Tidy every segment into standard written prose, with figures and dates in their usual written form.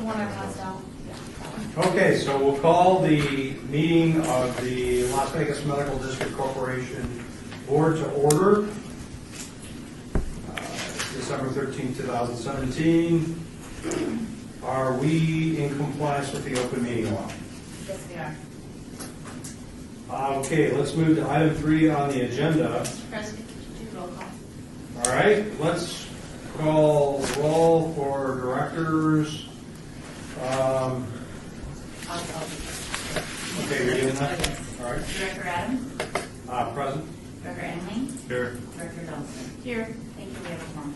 one I passed out. Okay, so we'll call the meeting of the Las Vegas Medical District Corporation Board to order. December 13, 2017. Are we in compliance with the open meeting law? Yes, we are. Okay, let's move to item 3 on the agenda. Mr. President, could you do roll call? All right, let's call roll for directors. I'll Okay, you're doing that? Yes. All right. Director Adams? Present. Director Emily? Here. Director Dawson? Here. Thank you, we have a quorum.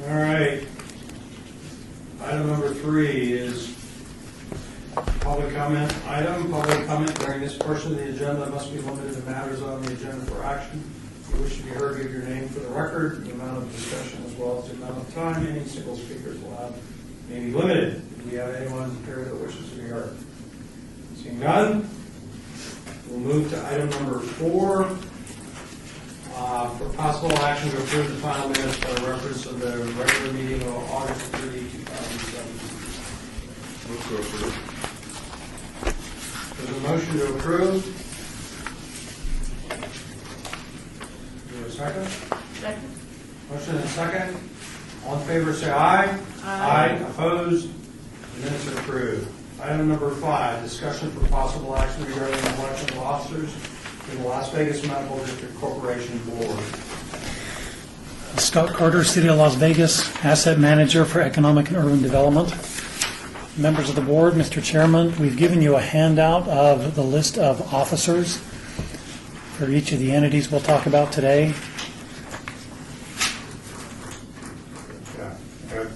All right. Item number 3 is public comment item. Public comment during this portion of the agenda must be limited to matters on the agenda for action. If you wish to be heard, give your name for the record, the amount of discussion as well as the amount of time any single speaker is allowed may be limited. Do we have anyone here that wishes to be heard? Seeing none, we'll move to item number 4. For possible action to approve the final minutes by reference of the regular meeting of August 30, 2017. Move to approve. There's a motion to approve. Is there a second? Second. Motion and a second. All in favor say aye. Aye. Opposed? The minutes are approved. Item number 5, discussion for possible action regarding the election of officers in the Las Vegas Medical District Corporation Board. Scott Carter, City of Las Vegas, Asset Manager for Economic and Urban Development. Members of the board, Mr. Chairman, we've given you a handout of the list of officers for each of the entities we'll talk about today. Yeah. Okay.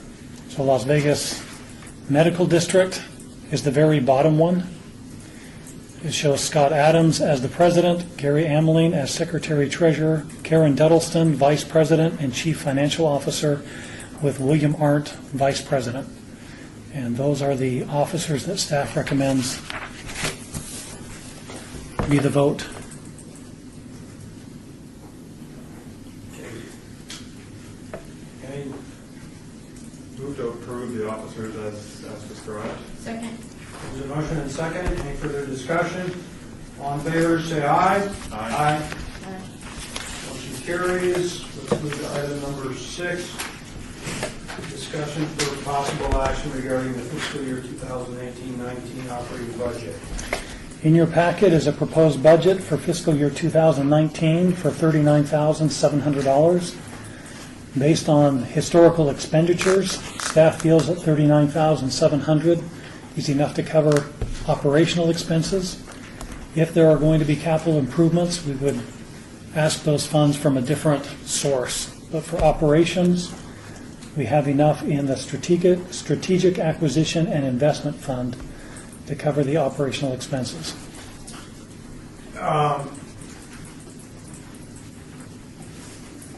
So Las Vegas Medical District is the very bottom one. It shows Scott Adams as the president, Gary Ameling as secretary-treasurer, Karen Duddleston, vice president and chief financial officer, with William Arndt, vice president. And those are the officers that staff recommends be the vote. Any Move to approve the officers as described. Second. There's a motion and second. Any further discussion? All in favor, say aye. Aye. Motion carries. Let's move to item number 6. Discussion for possible action regarding the fiscal year 2018-19 operating budget. In your packet is a proposed budget for fiscal year 2019 for $39,700. Based on historical expenditures, staff feels that $39,700 is enough to cover operational expenses. If there are going to be capital improvements, we would ask those funds from a different source. But for operations, we have enough in the strategic acquisition and investment fund to cover the operational expenses.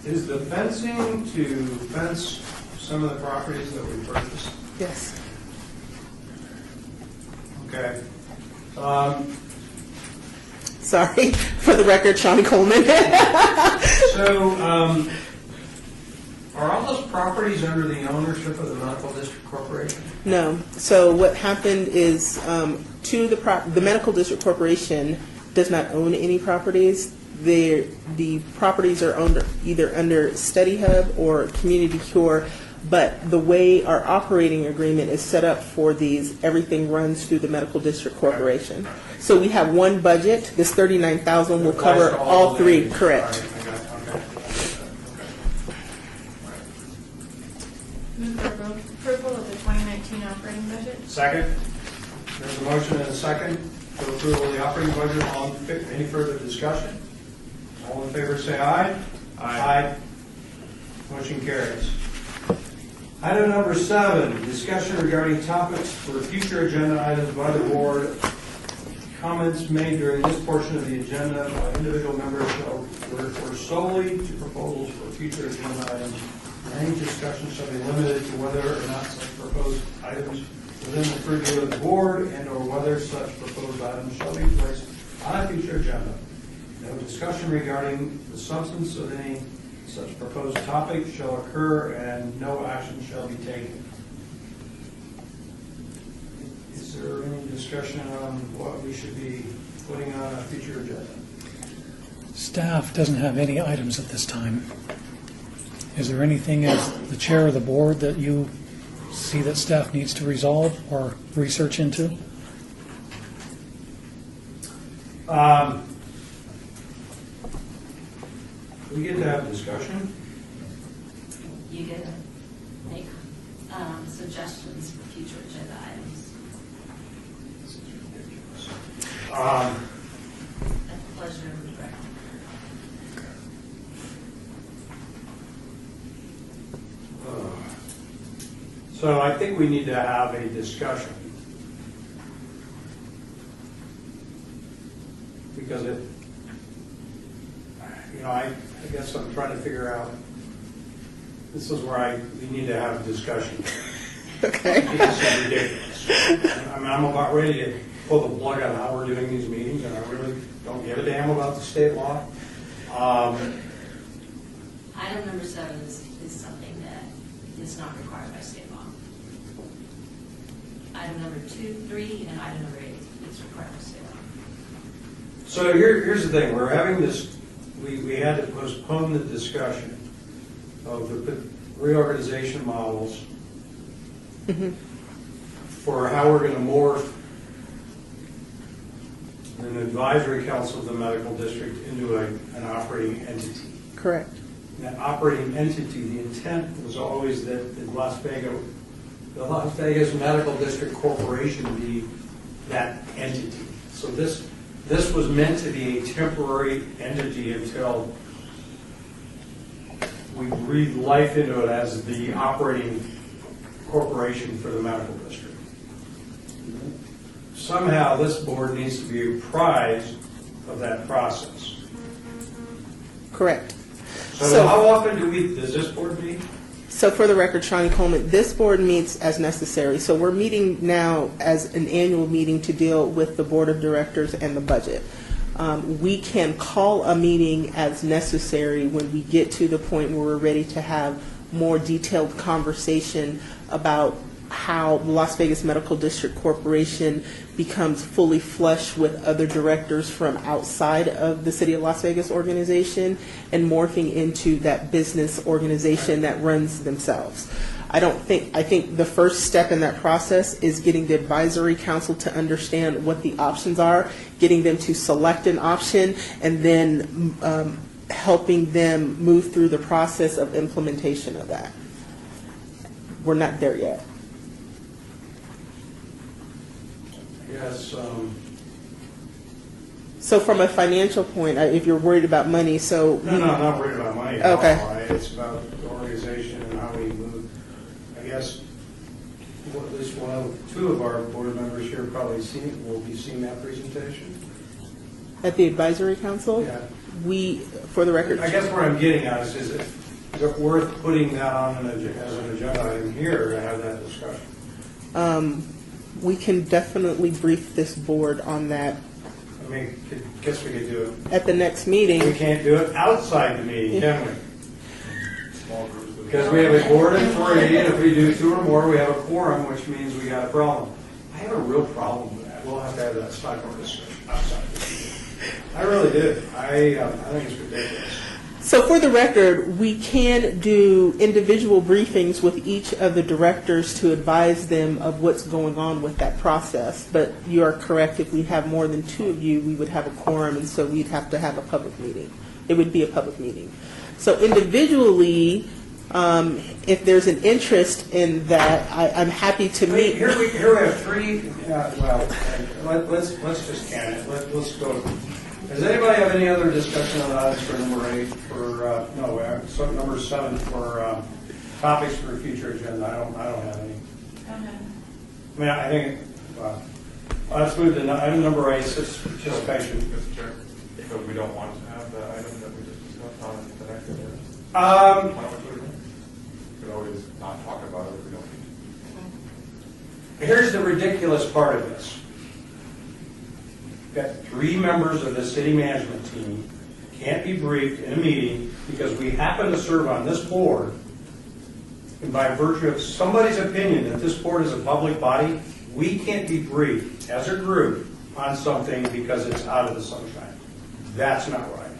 Is the fencing to fence some of the properties that we purchased? Yes. Okay. Sorry, for the record, Shawnee Coleman. So, are all those properties under the ownership of the Medical District Corporation? No. So what happened is, the Medical District Corporation does not own any properties. The properties are owned either under Study Hub or Community Cure, but the way our operating agreement is set up for these, everything runs through the Medical District Corporation. So we have one budget. This $39,000 will cover all three. entities. Correct. All right, I got it. Okay. Move for approval of the 2019 operating budget. Second. There's a motion and a second for approval of the operating budget. Any further discussion? All in favor say aye. Aye. Motion carries. Item number 7, discussion regarding topics for future agenda items by the board. Comments made during this portion of the agenda by individual members shall refer solely to proposals for future agenda items. Any discussion shall be limited to whether or not such proposed items within the purview of the board and/or whether such proposed items shall be placed on a future agenda. No discussion regarding the substance of any such proposed topic shall occur and no action shall be taken. discussion on what we should be putting on a future agenda? Staff doesn't have any items at this time. Is there anything as the chair of the board that you see that staff needs to resolve or research into? We get to have a discussion. You get to make suggestions for future agenda items at the pleasure of the director. So I think we need to have a discussion. Because it, I guess I'm trying to figure out, this is where we need to have a discussion. Okay. This is ridiculous. I mean, I'm about ready to pull the plug on how we're doing these meetings, and I really don't give a damn about the state law. Item number 7 is something that is not required by state law. Item number 2, 3, and item number 8 is required by state law. So here's the thing, we're having this, we had to postpone the discussion of the reorganization models for how we're going to morph an advisory council of the medical district into an operating entity. Correct. That operating entity, the intent was always that the Las Vegas Medical District Corporation be that entity. So this was meant to be a temporary entity until we breathe life into it as the operating corporation for the medical district. Somehow this board needs to be apprised of that process. Correct. So how often does this board meet? So for the record, Shawnee Coleman, this board meets as necessary. So we're meeting now as an annual meeting to deal with the board of directors and the budget. We can call a meeting as necessary when we get to the point where we're ready to have more detailed conversation about how the Las Vegas Medical District Corporation becomes fully flush with other directors from outside of the City of Las Vegas organization and morphing into that business organization that runs themselves. I think the first step in that process is getting the advisory council to understand what the options are, getting them to select an option, and then helping them move through the process of implementation of that. We're not there yet. Yes. So from a financial point, if you're worried about money, No, I'm not worried about money at Okay. all. It's about the organization and how we move. I guess at least two of our board members here probably will be seeing that presentation. at the advisory council, Yeah. we, for the record, I guess where I'm getting at is it worth putting that on as an agenda item here to have that discussion? we can definitely brief this board on that I mean, guess we could do it. at the next We meeting. can't do it outside the meeting, can we? Small groups. Because we have a board of 3, and if we do 2 or more, we have a quorum, which means we got a problem. I have a real problem with that. We'll have to have that sidebar discussion outside the meeting. I really do. I think it's ridiculous. So for the record, we can do individual briefings with each of the directors to advise them of what's going on with that process. But you are correct, if we have more than 2 of you, we would have a quorum, and so we'd have to have a public meeting. It would be a public meeting. So individually, if there's an interest in that, I'm happy to meet. Here we have 3, let's just can it. Let's go. Does anybody have any other discussion on items for number 8 number 7 for topics for a future agenda? I don't have any. I mean, I think, let's move to item number 8, participation. Mr. Chair, so we don't want to have the item that we just discussed on the next agenda? Why don't we put it in? We could always not talk about it if we don't need to. Here's the ridiculous part of this. We've got 3 members of the city management team can't be briefed in a meeting because we happen to serve on this board, and by virtue of somebody's opinion that this board is a public body, we can't be briefed as a group on something because it's out of the sunshine. That's not right.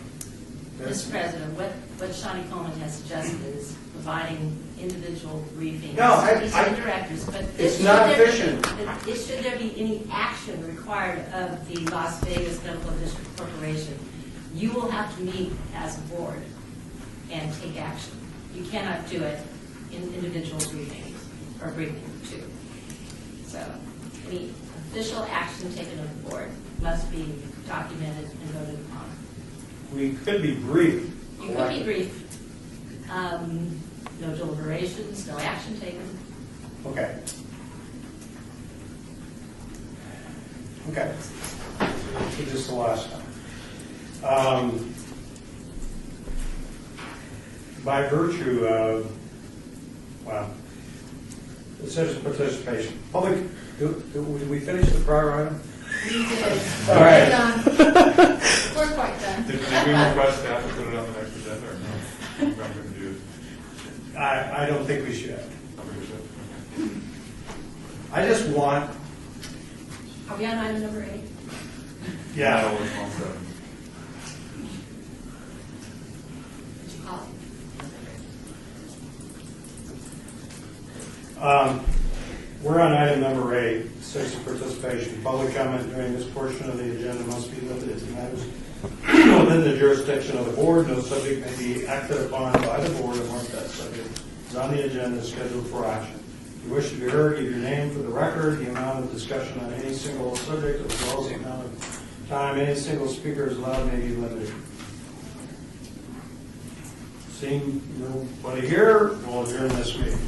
Mr. President, what Shawnee Coleman has suggested is providing individual briefings No, to each of the directors, but it's should not there be- efficient. but should there be any action required of the Las Vegas Medical District Corporation, you will have to meet as a board and take action. You cannot do it in individual briefings or briefing two. So any official action taken of the board must be documented and voted upon. We could be briefed. You could be brief. No deliberations, no action taken. Okay. Okay. Let's do this the last time. By virtue of, well, it says participation. Public, did we finish the prior item? We did. All right. We're done. We're quite done. Did we request staff to put it on the next agenda or no? I'm confused. I don't think we should. I think we should. Okay. I just want, Are we on item number 8? yeah. No, it's on 7. Did you call it? We're on item number 8, citizen participation. Public comment during this portion of the agenda must be limited to matters within the jurisdiction of the board. No subject may be acted upon by the board unless that subject is on the agenda scheduled for action. If you wish to be heard, give your name for the record. The amount of discussion on any single subject, as well as the amount of time any single speaker is allowed, may be limited. Seeing nobody here, we'll adjourn this meeting.